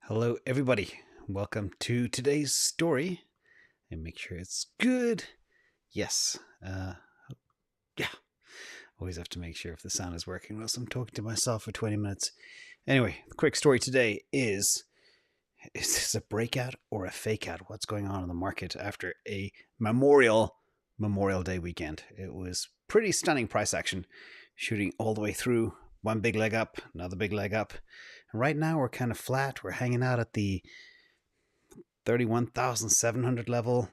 Hello, everybody. Welcome to today's story. And make sure it's good. Yes. Yeah. Always have to make sure if the sound is working, or else I'm talking to myself for 20 minutes. Anyway, the quick story today is this a breakout or a fake out? What's going on in the market after a Memorial Day weekend? It was pretty stunning price action, shooting all the way through. One big leg up, another big leg up. And right now we're kind of flat. We're hanging out at the 31,700 level.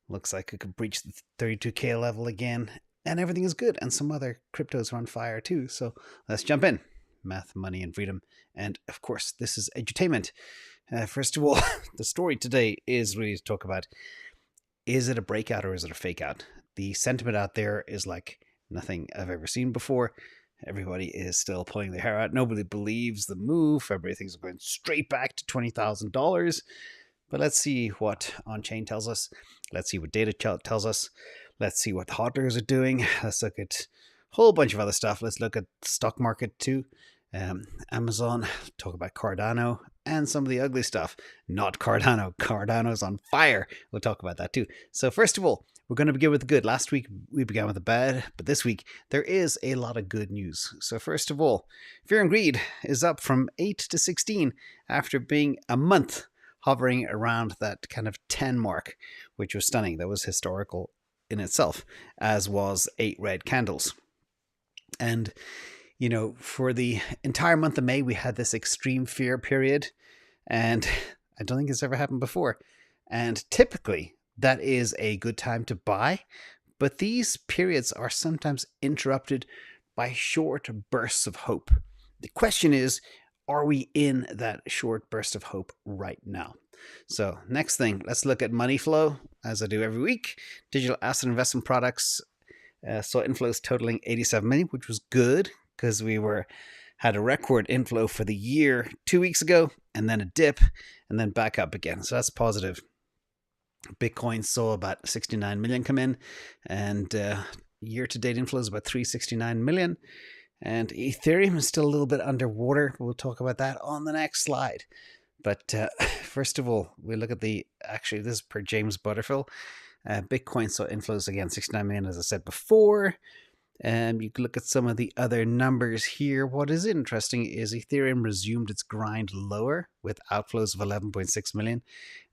Looks like it could breach the 32K level again. And everything is good. And some other cryptos are on fire too. So let's jump in. Math, money, and freedom. And of course, this is edutainment. First of all, the story today is really to talk about, is it a breakout or is it a fake out? The sentiment out there is like nothing I've ever seen before. Everybody is still pulling their hair out. Nobody believes the move. Everybody thinks we're going straight back to $20,000. But let's see what on-chain tells us. Let's see what data tells us. Let's see what the hodlers are doing. Let's look at a whole bunch of other stuff. Let's look at the stock market too. Amazon, talk about Cardano, and some of the ugly stuff. Not Cardano. Cardano's on fire. We'll talk about that too. So first of all, we're going to begin with the good. Last week, we began with the bad, but this week, there is a lot of good news. So first of all, Fear and Greed is up from 8 to 16 after being a month hovering around that kind of 10 mark, which was stunning. That was historical in itself, as was 8 red candles. And you know, for the entire month of May, we had this extreme fear period, and I don't think it's ever happened before. And typically, that is a good time to buy, but these periods are sometimes interrupted by short bursts of hope. The question is, are we in that short burst of hope right now? So next thing, let's look at money flow, as I do every week. Digital asset investment products saw inflows totaling 87 million, which was good, because we had a record inflow for the year 2 weeks ago, and then a dip, and then back up again. So that's positive. Bitcoin saw about 69 million come in, and year-to-date inflows about 369 million. And Ethereum is still a little bit underwater. We'll talk about that on the next slide. But first of all, we look at actually this is per James Butterfield. Bitcoin saw inflows again, 69 million, as I said before. And you can look at some of the other numbers here. What is interesting is Ethereum resumed its grind lower with outflows of 11.6 million.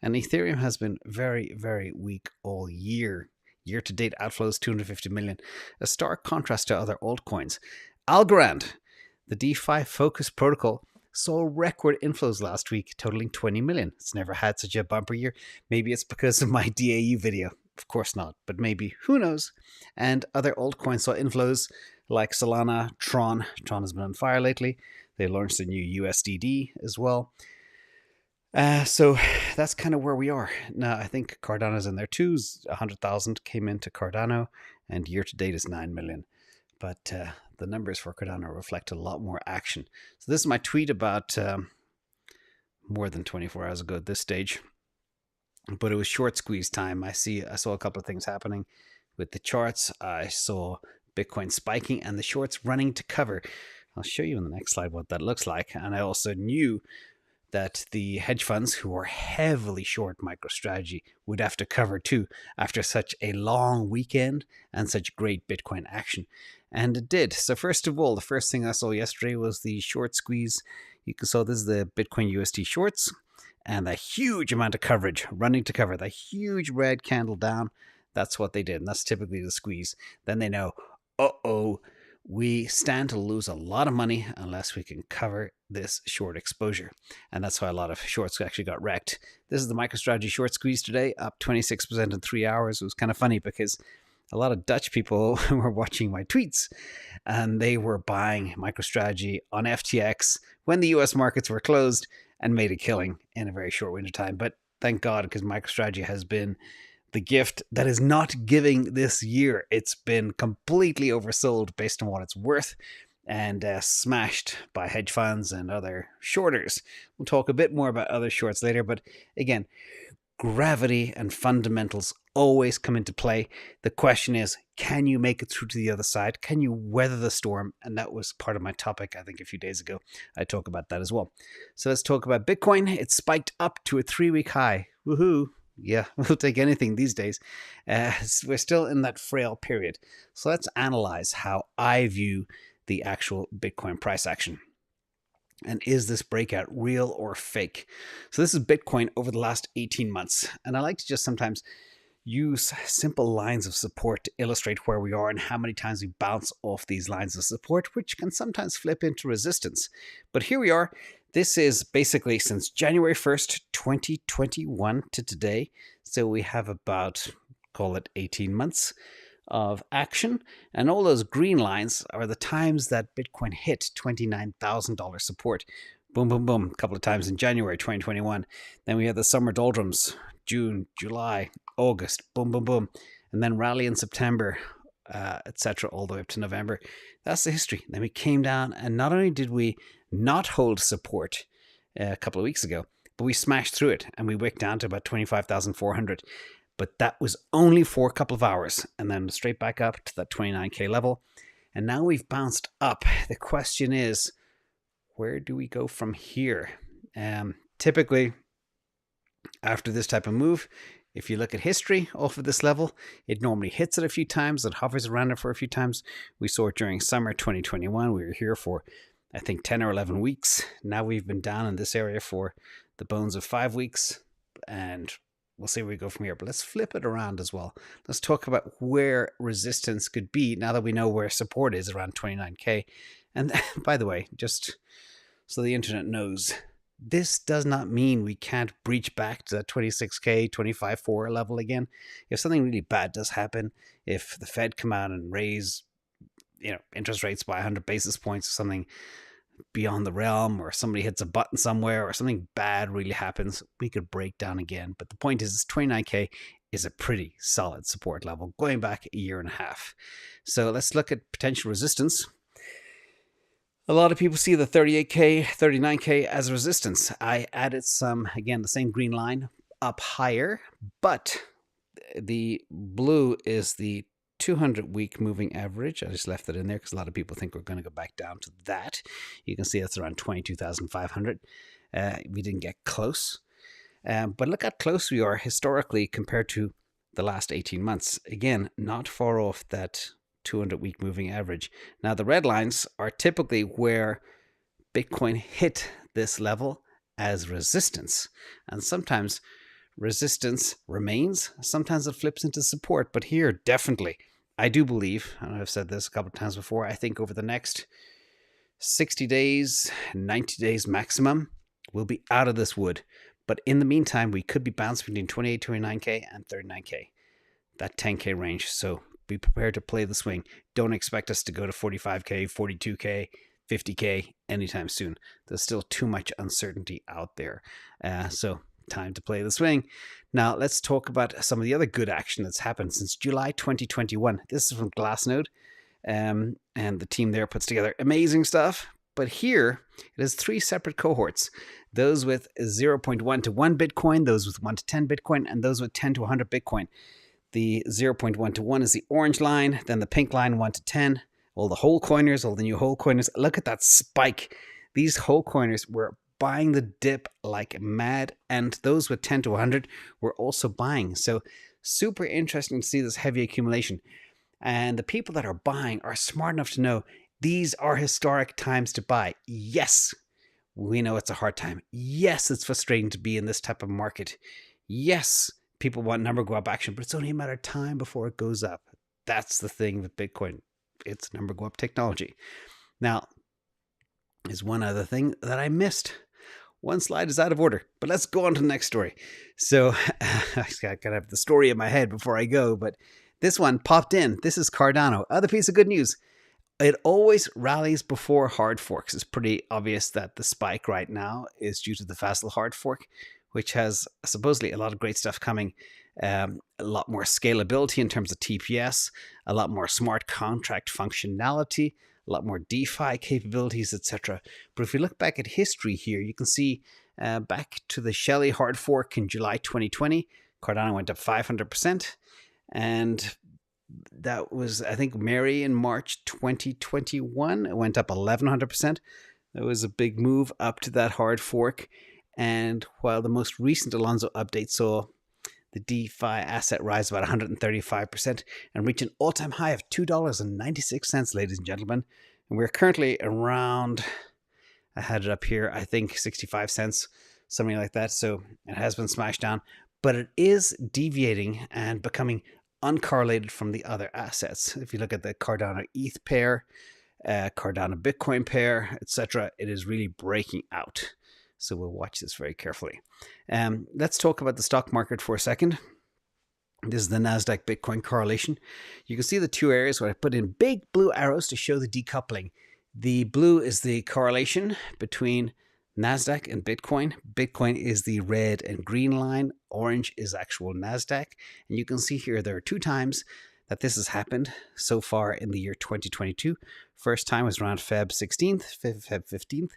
And Ethereum has been very, very weak all year. Year-to-date outflows, 250 million. A stark contrast to other altcoins. Algorand, the DeFi-focused protocol, saw record inflows last week, totaling 20 million. It's never had such a bumper year. Maybe it's because of my DAU video. Of course not, but maybe, who knows? And other altcoins saw inflows like Solana, Tron. Tron has been on fire lately. They launched a new USDD as well. So that's kind of where we are. Now, I think Cardano's in there too. 100,000 came into Cardano, and year to date is 9 million. But the numbers for Cardano reflect a lot more action. So this is my tweet about more than 24 hours ago at this stage. But it was short squeeze time. I saw a couple of things happening with the charts. I saw Bitcoin spiking and the shorts running to cover. I'll show you in the next slide what that looks like. And I also knew that the hedge funds who are heavily short MicroStrategy would have to cover too after such a long weekend and such great Bitcoin action. And it did. So first of all, the first thing I saw yesterday was the short squeeze. You saw this is the Bitcoin USD shorts. And a huge amount of coverage running to cover. The huge red candle down. That's what they did. And that's typically the squeeze. Then they know, we stand to lose a lot of money unless we can cover this short exposure. And that's why a lot of shorts actually got wrecked. This is the MicroStrategy short squeeze today, up 26% in 3 hours. It was kind of funny because a lot of Dutch people were watching my tweets and they were buying MicroStrategy on FTX when the US markets were closed and made a killing in a very short window of time. But thank God, because MicroStrategy has been the gift that is not giving this year. It's been completely oversold based on what it's worth and smashed by hedge funds and other shorters. We'll talk a bit more about other shorts later. But again, gravity and fundamentals always come into play. The question is, can you make it through to the other side? Can you weather the storm? And that was part of my topic, I think, a few days ago. I talk about that as well. So let's talk about Bitcoin. It spiked up to a 3-week high. Woohoo. Yeah, we'll take anything these days. We're still in that frail period. So let's analyze how I view the actual Bitcoin price action. And is this breakout real or fake? So this is Bitcoin over the last 18 months. And I like to just sometimes use simple lines of support to illustrate where we are and how many times we bounce off these lines of support, which can sometimes flip into resistance. But here we are. This is basically since January 1st, 2021 to today. So we have about, call it 18 months of action. And all those green lines are the times that Bitcoin hit $29,000 support. Boom, boom, boom, a couple of times in January 2021. Then we had the summer doldrums, June, July, August, boom, boom, boom. And then rally in September, etc., all the way up to November. That's the history. Then we came down, and not only did we not hold support a couple of weeks ago, but we smashed through it, and we wicked down to about 25,400. But that was only for a couple of hours, and then straight back up to that 29K level. And now we've bounced up. The question is, where do we go from here? Typically, after this type of move, if you look at history off of this level, it normally hits it a few times. It hovers around it for a few times. We saw it during summer 2021. We were here for, I think, 10 or 11 weeks. Now we've been down in this area for the bones of 5 weeks, and we'll see where we go from here. But let's flip it around as well. Let's talk about where resistance could be now that we know where support is around 29K. And by the way, just so the internet knows, this does not mean we can't breach back to that 26K, 25.4 level again. If something really bad does happen, if the Fed come out and raise, interest rates by 100 basis points or something beyond the realm, or somebody hits a button somewhere, or something bad really happens, we could break down again. But the point is, 29K is a pretty solid support level going back a year and a half. So let's look at potential resistance. A lot of people see the 38K, 39K as resistance. I added some, again, the same green line up higher, but the blue is the 200-week moving average. I just left it in there because a lot of people think we're going to go back down to that. You can see that's around 22,500. We didn't get close. But look how close we are historically compared to the last 18 months. Again, not far off that 200-week moving average. Now, the red lines are typically where Bitcoin hit this level as resistance. And sometimes resistance remains. Sometimes it flips into support. But here, definitely, I do believe, and I've said this a couple of times before, I think over the next 60 days, 90 days maximum, we'll be out of this wood. But in the meantime, we could be bouncing between 28, 29K and 39K, that 10K range. So be prepared to play the swing. Don't expect us to go to 45K, 42K, 50K anytime soon. There's still too much uncertainty out there. So time to play the swing. Now let's talk about some of the other good action that's happened since July 2021. This is from Glassnode, and the team there puts together amazing stuff. But here it is 3 separate cohorts. Those with 0.1 to 1 Bitcoin, those with 1 to 10 Bitcoin, and those with 10 to 100 Bitcoin. The 0.1 to 1 is the orange line, then the pink line 1 to 10. All the whole coiners, all the new whole coiners. Look at that spike. These whole coiners were buying the dip like mad, and those with 10 to 100 were also buying. So super interesting to see this heavy accumulation. And the people that are buying are smart enough to know these are historic times to buy. Yes, we know it's a hard time. Yes, it's frustrating to be in this type of market. Yes, people want number go up action, but it's only a matter of time before it goes up. That's the thing with Bitcoin. It's number go up technology. Now, there's one other thing that I missed. One slide is out of order, but let's go on to the next story. So I gotta have the story in my head before I go, but this one popped in. This is Cardano. Other piece of good news. It always rallies before hard forks. It's pretty obvious that the spike right now is due to the Facile hard fork, which has supposedly a lot of great stuff coming. A lot more scalability in terms of TPS, a lot more smart contract functionality, a lot more DeFi capabilities, etc. But if you look back at history here, you can see back to the Shelley hard fork in July 2020, Cardano went up 500%. And that was, I think, Mary in March 2021. It went up 1,100%. That was a big move up to that hard fork. And while the most recent Alonzo update saw the DeFi asset rise about 135% and reach an all-time high of $2.96, ladies and gentlemen. And we're currently around, I had it up here, I think 65 cents, something like that. So it has been smashed down, but it is deviating and becoming uncorrelated from the other assets. If you look at the Cardano ETH pair, Cardano Bitcoin pair, etc., it is really breaking out. So we'll watch this very carefully. Let's talk about the stock market for a second. This is the Nasdaq Bitcoin correlation. You can see the two areas where I put in big blue arrows to show the decoupling. The blue is the correlation between Nasdaq and Bitcoin. Bitcoin is the red and green line. Orange is actual Nasdaq. And you can see here there are 2 times that this has happened so far in the year 2022. First time was around Feb 16th, Feb 15th.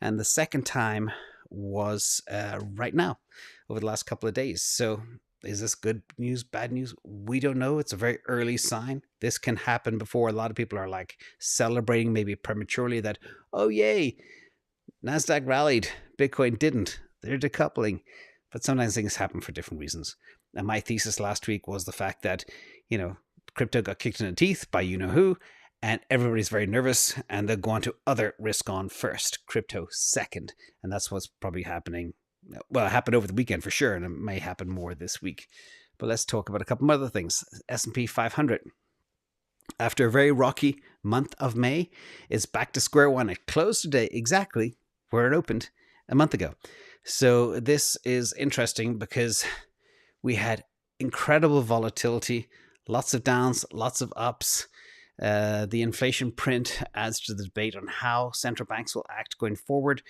And the second time was right now, over the last couple of days. So is this good news, bad news? We don't know. It's a very early sign. This can happen before a lot of people are like celebrating maybe prematurely that, oh, yay, Nasdaq rallied, Bitcoin didn't. They're decoupling. But sometimes things happen for different reasons. And my thesis last week was the fact that, crypto got kicked in the teeth by you-know-who, and everybody's very nervous, and they'll go on to other risk on first, crypto second. And that's what's probably happening. Well, it happened over the weekend for sure, and it may happen more this week. But let's talk about a couple of other things. S&P 500. After a very rocky month of May, is back to square one. It closed today exactly where it opened a month ago. So this is interesting because we had incredible volatility, lots of downs, lots of ups. The inflation print adds to the debate on how central banks will act going forward.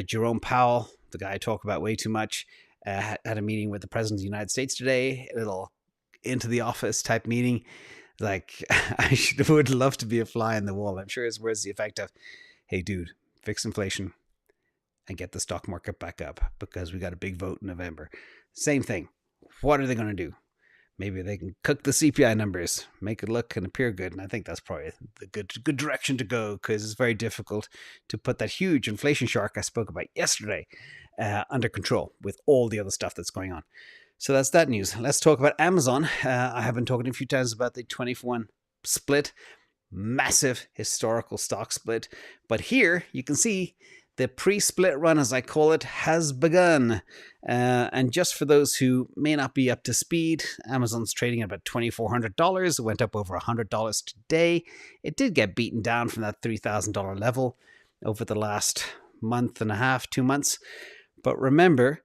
Jerome Powell, the guy I talk about way too much, had a meeting with the President of the United States today, a little into the office type meeting. Like, I would love to be a fly in the wall. I'm sure his words the effect of, hey, dude, fix inflation and get the stock market back up because we got a big vote in November. Same thing. What are they going to do? Maybe they can cook the CPI numbers, make it look and appear good. And I think that's probably the good direction to go because it's very difficult to put that huge inflation shark I spoke about yesterday under control with all the other stuff that's going on. So that's that news. Let's talk about Amazon. I have been talking a few times about the 20-for-1 split, massive historical stock split. But here you can see the pre-split run, as I call it, has begun. And just for those who may not be up to speed, Amazon's trading at about $2,400. It went up over $100 today. It did get beaten down from that $3,000 level over the last month and a half, 2 months. But remember,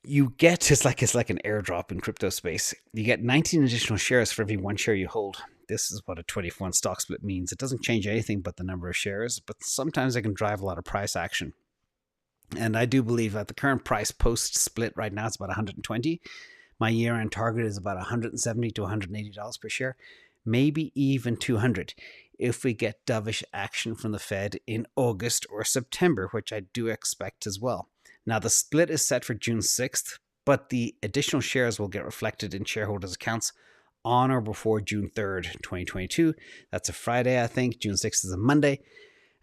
you get, it's like an airdrop in crypto space. You get 19 additional shares for every 1 share you hold. This is what a 20-for-1 stock split means. It doesn't change anything but the number of shares, but sometimes it can drive a lot of price action. And I do believe that the current price post-split right now is about $120. My year-end target is about $170 to $180 per share, maybe even $200 if we get dovish action from the Fed in August or September, which I do expect as well. Now, the split is set for June 6th, but the additional shares will get reflected in shareholders' accounts on or before June 3rd, 2022. That's a Friday, I think. June 6th is a Monday.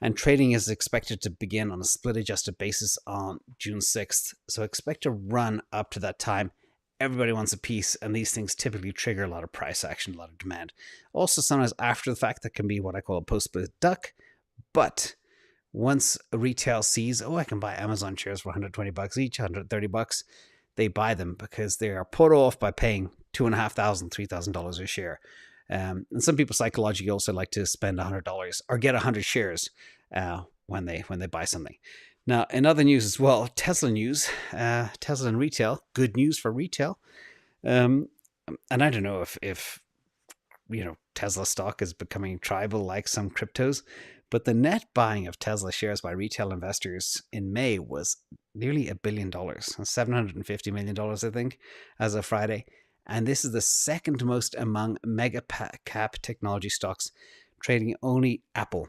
And trading is expected to begin on a split-adjusted basis on June 6th. So expect to run up to that time. Everybody wants a piece, and these things typically trigger a lot of price action, a lot of demand. Also, sometimes after the fact, that can be what I call a post-split duck. But once retail sees, I can buy Amazon shares for $120 each, $130, they buy them because they are put off by paying $2,500, $3,000 a share. And some people psychologically also like to spend $100 or get 100 shares when they buy something. Now, in other news as well, Tesla news, Tesla and retail, good news for retail. And I don't know if Tesla stock is becoming tribal like some cryptos, but the net buying of Tesla shares by retail investors in May was nearly $1 billion, $750 million, I think, as of Friday. And this is the second most among mega cap technology stocks, trading only Apple.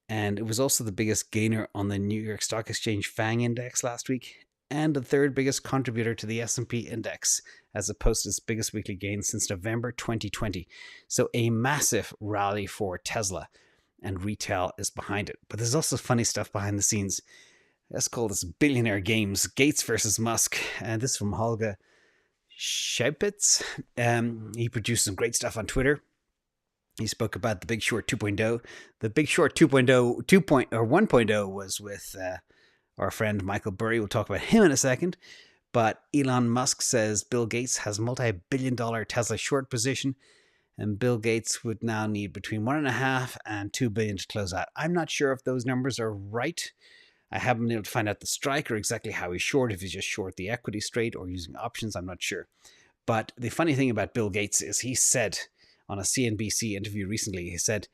And it was also the biggest gainer on the New York Stock Exchange FANG index last week, and the third biggest contributor to the S&P index as it posted its biggest weekly gain since November 2020. So a massive rally for Tesla, and retail is behind it. But there's also funny stuff behind the scenes. Let's call this Billionaire Games, Gates versus Musk. And this is from Holger Scheipitz. He produced some great stuff on Twitter. He spoke about the Big Short 2.0. The Big Short 2.0, 1.0 was with our friend Michael Burry. We'll talk about him in a second. But Elon Musk says Bill Gates has multi-billion-dollar Tesla short position, and Bill Gates would now need between $1.5 and $2 billion to close out. I'm not sure if those numbers are right. I haven't been able to find out the strike or exactly how he's short, if he's just short the equity straight or using options. I'm not sure. But the funny thing about Bill Gates is he said on a CNBC interview recently, he said,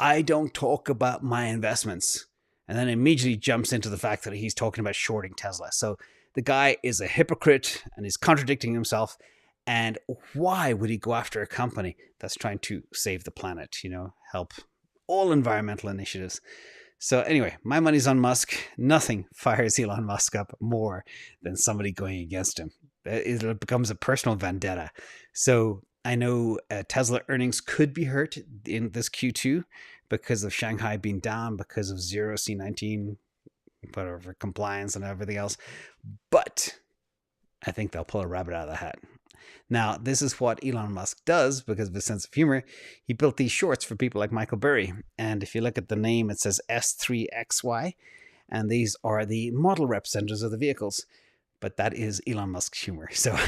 "I don't talk about my investments." And then immediately jumps into the fact that he's talking about shorting Tesla. So the guy is a hypocrite and he's contradicting himself. And why would he go after a company that's trying to save the planet, help all environmental initiatives? So anyway, my money's on Musk. Nothing fires Elon Musk up more than somebody going against him. It becomes a personal vendetta. So I know Tesla earnings could be hurt in this Q2 because of Shanghai being down, because of zero C19, whatever, compliance and everything else. But I think they'll pull a rabbit out of the hat. Now, this is what Elon Musk does because of his sense of humor. He built these shorts for people like Michael Burry. And if you look at the name, it says S3XY. And these are the model representatives of the vehicles. But that is Elon Musk's humor. So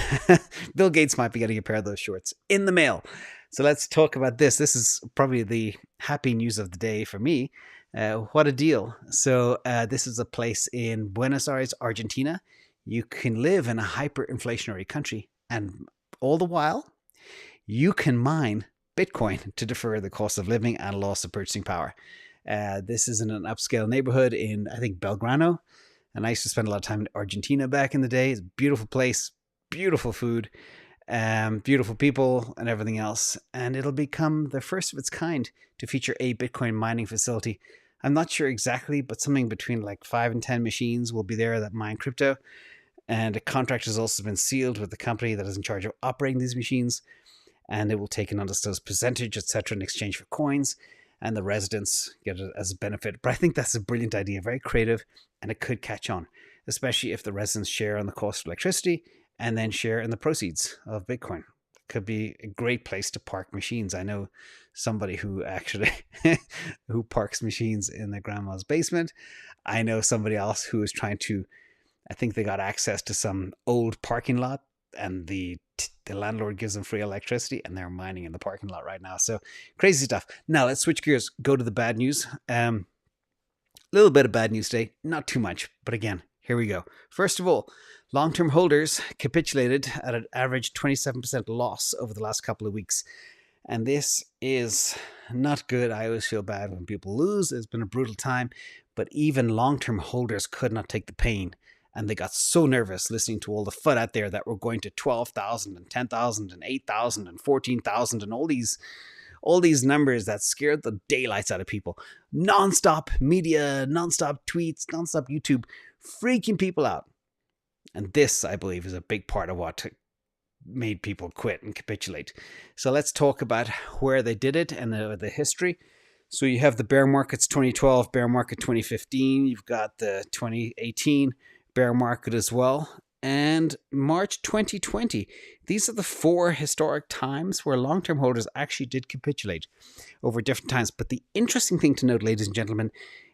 Bill Gates might be getting a pair of those shorts in the mail. So let's talk about this. This is probably the happy news of the day for me. What a deal. So this is a place in Buenos Aires, Argentina. You can live in a hyperinflationary country, and all the while, you can mine Bitcoin to defer the cost of living and loss of purchasing power. This is in an upscale neighborhood in, I think, Belgrano. And I used to spend a lot of time in Argentina back in the day. It's a beautiful place, beautiful food, beautiful people and everything else. And it'll become the first of its kind to feature a Bitcoin mining facility. I'm not sure exactly, but something between like 5 and 10 machines will be there that mine crypto. And a contract has also been sealed with the company that is in charge of operating these machines. And it will take an undisclosed percentage, etc., in exchange for coins. And the residents get it as a benefit. But I think that's a brilliant idea, very creative, and it could catch on, especially if the residents share on the cost of electricity and then share in the proceeds of Bitcoin. It could be a great place to park machines. I know somebody who actually who parks machines in their grandma's basement. I know somebody else who is trying to, I think they got access to some old parking lot, and the landlord gives them free electricity, and they're mining in the parking lot right now. So crazy stuff. Now let's switch gears, go to the bad news. Little bit of bad news today, not too much, but again, here we go. First of all, long-term holders capitulated at an average 27% loss over the last couple of weeks. And this is not good. I always feel bad when people lose. It's been a brutal time, but even long-term holders could not take the pain. And they got so nervous listening to all the FUD out there that we're going to 12,000 and 10,000 and 8,000 and 14,000 and all these numbers that scared the daylights out of people. Non-stop media, non-stop tweets, non-stop YouTube, freaking people out. And this, I believe, is a big part of what made people quit and capitulate. So let's talk about where they did it and the history. So you have the bear markets 2012, bear market 2015. You've got the 2018 bear market as well, and March 2020. These are the 4 historic times where long-term holders actually did capitulate over different times. But the interesting thing to note, ladies and gentlemen,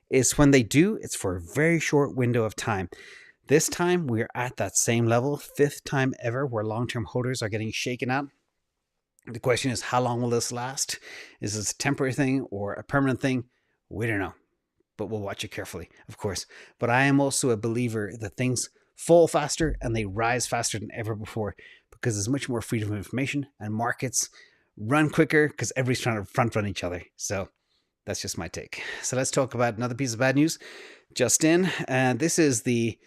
is when they do, it's for a very short window of time. This time, we're at that same level, 5th time ever, where long-term holders are getting shaken out. The question is, how long will this last? Is this a temporary thing or a permanent thing? We don't know. But we'll watch it carefully, of course. But I am also a believer that things fall faster and they rise faster than ever before because there's much more freedom of information and markets run quicker because everybody's trying to front run each other. So that's just my take. So let's talk about another piece of bad news just in. And this is the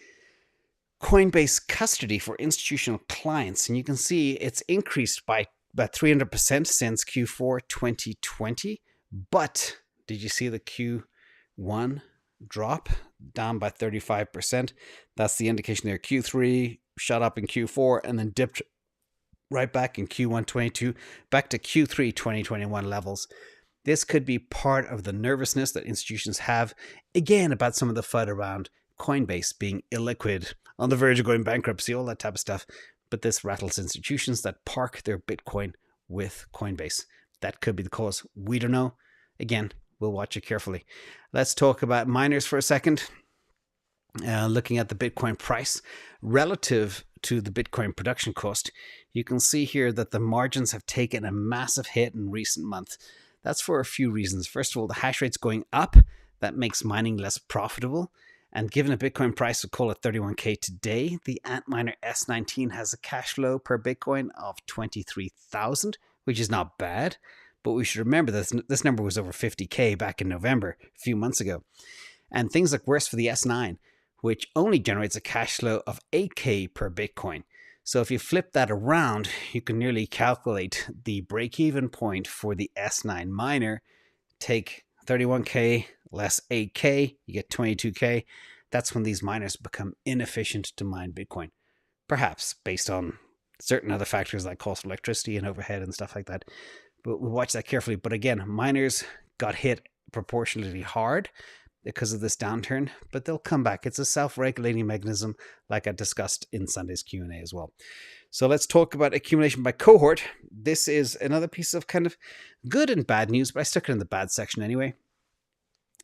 Coinbase custody for institutional clients. And you can see it's increased by about 300% since Q4 2020. But did you see the Q1 drop down by 35%? That's the indication there. Q3 shot up in Q4 and then dipped right back in Q1 22, back to Q3 2021 levels. This could be part of the nervousness that institutions have, again, about some of the FUD around Coinbase being illiquid, on the verge of going bankruptcy, all that type of stuff. But this rattles institutions that park their Bitcoin with Coinbase. That could be the cause. We don't know. Again, we'll watch it carefully. Let's talk about miners for a second. Looking at the Bitcoin price relative to the Bitcoin production cost, you can see here that the margins have taken a massive hit in recent months. That's for a few reasons. First of all, the hash rate's going up. That makes mining less profitable. And given a Bitcoin price, we'll call it 31K today, the Antminer S19 has a cash flow per Bitcoin of 23,000, which is not bad. But we should remember this number was over 50K back in November, a few months ago. And things look worse for the S9, which only generates a cash flow of 8K per Bitcoin. So if you flip that around, you can nearly calculate the break-even point for the S9 miner. Take 31K less 8K, you get 22K. That's when these miners become inefficient to mine Bitcoin. Perhaps based on certain other factors like cost of electricity and overhead and stuff like that. But we'll watch that carefully. But again, miners got hit proportionately hard because of this downturn, but they'll come back. It's a self-regulating mechanism, like I discussed in Sunday's Q&A as well. So let's talk about accumulation by cohort. This is another piece of kind of good and bad news, but I stuck it in the bad section anyway.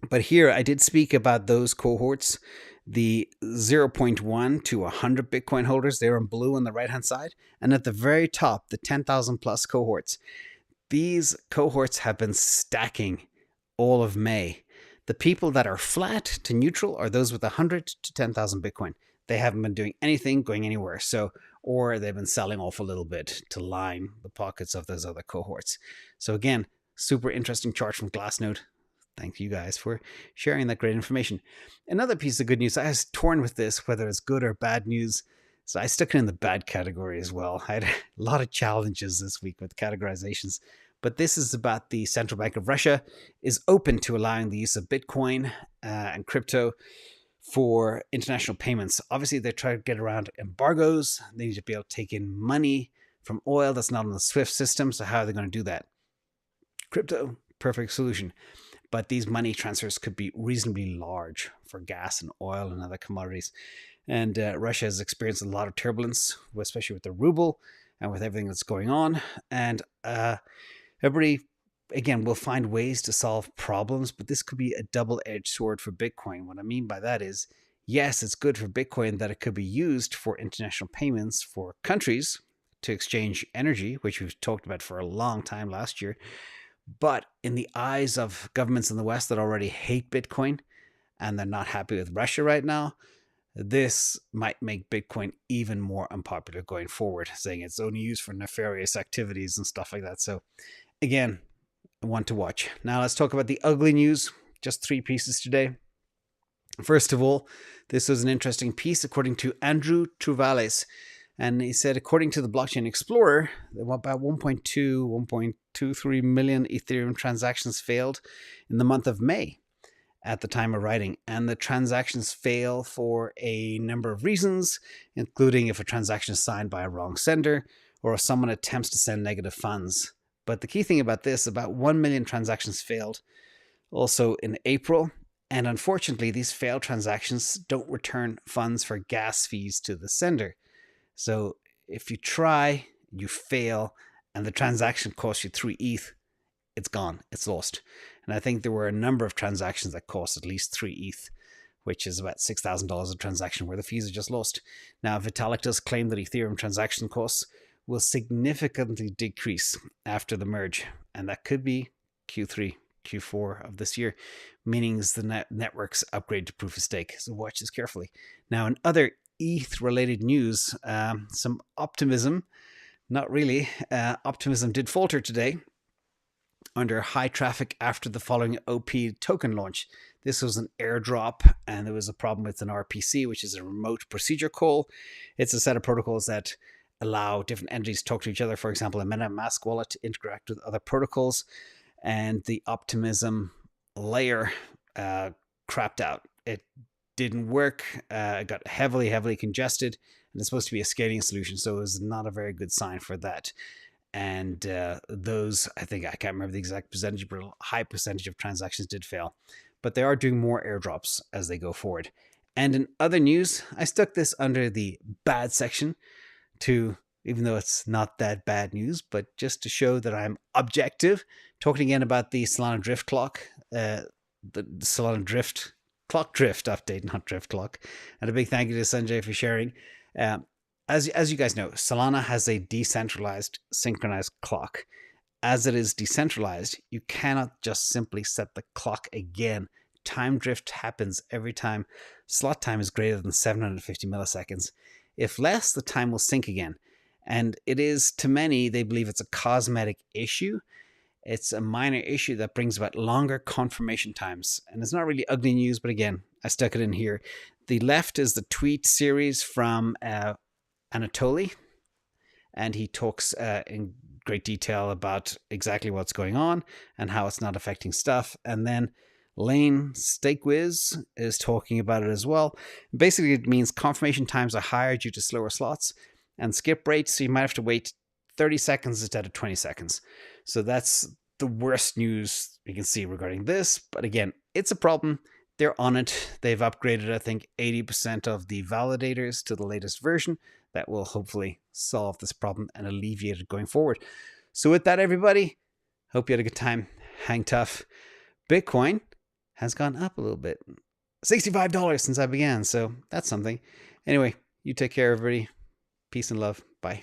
But here I did speak about those cohorts, the 0.1 to 100 Bitcoin holders. They're in blue on the right-hand side. And at the very top, the 10,000 plus cohorts. These cohorts have been stacking all of May. The people that are flat to neutral are those with 100 to 10,000 Bitcoin. They haven't been doing anything, going anywhere. Or they've been selling off a little bit to line the pockets of those other cohorts. So again, super interesting chart from Glassnode. Thank you guys for sharing that great information. Another piece of good news, I was torn with this, whether it's good or bad news. So I stuck it in the bad category as well. I had a lot of challenges this week with categorizations. But this is about the Central Bank of Russia is open to allowing the use of Bitcoin and crypto for international payments. Obviously, they try to get around embargoes. They need to be able to take in money from oil that's not on the SWIFT system. So how are they going to do that? Crypto, perfect solution. But these money transfers could be reasonably large for gas and oil and other commodities. And Russia has experienced a lot of turbulence, especially with the ruble and with everything that's going on. And everybody, again, will find ways to solve problems, but this could be a double-edged sword for Bitcoin. What I mean by that is, yes, it's good for Bitcoin that it could be used for international payments for countries to exchange energy, which we've talked about for a long time last year. But in the eyes of governments in the West that already hate Bitcoin and they're not happy with Russia right now, this might make Bitcoin even more unpopular going forward, saying it's only used for nefarious activities and stuff like that. So again, one to watch. Now let's talk about the ugly news. Just 3 pieces today. First of all, this was an interesting piece according to Andrew Truvales. And he said, according to the Blockchain Explorer, about 1.23 million Ethereum transactions failed in the month of May at the time of writing. And the transactions fail for a number of reasons, including if a transaction is signed by a wrong sender or if someone attempts to send negative funds. But the key thing about this, about 1 million transactions failed also in April. And unfortunately, these failed transactions don't return funds for gas fees to the sender. So if you try, you fail, and the transaction costs you 3 ETH, it's gone, it's lost. And I think there were a number of transactions that cost at least 3 ETH, which is about $6,000 a transaction where the fees are just lost. Now, Vitalik does claim that Ethereum transaction costs will significantly decrease after the merge, and that could be Q3, Q4 of this year, meaning the networks upgrade to proof of stake. So watch this carefully. Now, in other ETH-related news, some optimism, not really. Optimism did falter today under high traffic after the following OP token launch. This was an airdrop, and there was a problem with an RPC, which is a remote procedure call. It's a set of protocols that allow different entities to talk to each other. For example, a MetaMask wallet to interact with other protocols, and the Optimism layer crapped out. It didn't work. It got heavily congested, and it's supposed to be a scaling solution, so it was not a very good sign for that. And those, I can't remember the exact percentage, but a high percentage of transactions did fail. But they are doing more airdrops as they go forward. And in other news, I stuck this under the bad section to, even though it's not that bad news, but just to show that I'm objective, talking again about the Solana drift clock, the Solana drift clock drift update, not drift clock. And a big thank you to Sanjay for sharing. As you guys know, Solana has a decentralized synchronized clock. As it is decentralized, you cannot just simply set the clock again. Time drift happens every time slot time is greater than 750 milliseconds. If less, the time will sync again. And it is, to many, they believe it's a cosmetic issue. It's a minor issue that brings about longer confirmation times. And it's not really ugly news, but again, I stuck it in here. The left is the tweet series from Anatoly, and he talks in great detail about exactly what's going on and how it's not affecting stuff. And then Lane Stakewiz is talking about it as well. Basically, it means confirmation times are higher due to slower slots and skip rates, so you might have to wait 30 seconds instead of 20 seconds. So that's the worst news you can see regarding this. But again, it's a problem. They're on it. They've upgraded, I think, 80% of the validators to the latest version. That will hopefully solve this problem and alleviate it going forward. So with that, everybody, hope you had a good time. Hang tough. Bitcoin has gone up a little bit. $65 since I began, so that's something. Anyway, you take care, everybody. Peace and love. Bye.